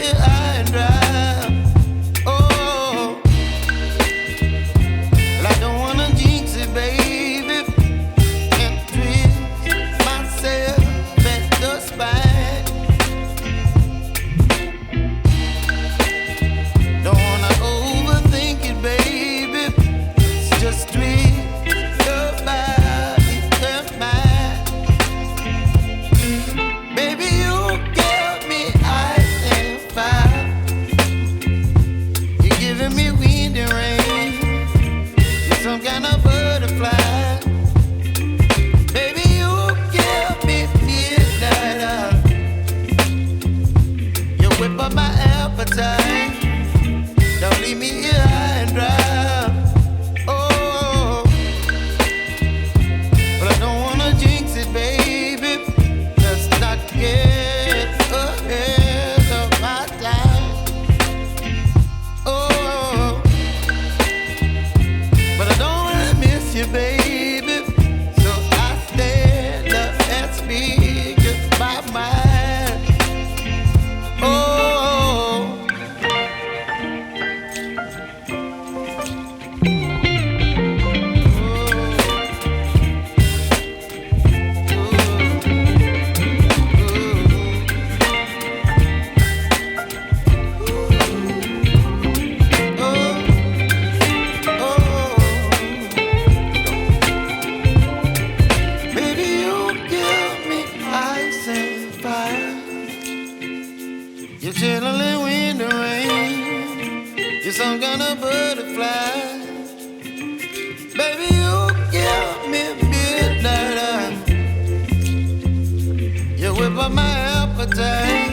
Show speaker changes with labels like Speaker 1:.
Speaker 1: here high and dry. Oh, well, I don't wanna jinx it, baby, and twist myself at the spine. Don't wanna overthink it, baby. It's just twist your body and mine. Baby, you give me ice and fire. You're giving me wind and rain. You're some kind of butterfly. Baby, you give me midnight. You whip up my appetite. Don't leave me here high and dry. Oh, but I don't wanna jinx it, baby. Let's not get ahead of my time. Oh, but I don't wanna miss you, baby. So I stand up and speak my mind. Oh. Baby, you give me ice and fire. You're chilling wind and rain. You're some kind of butterfly. Baby, you give me midnight. You whip up my appetite.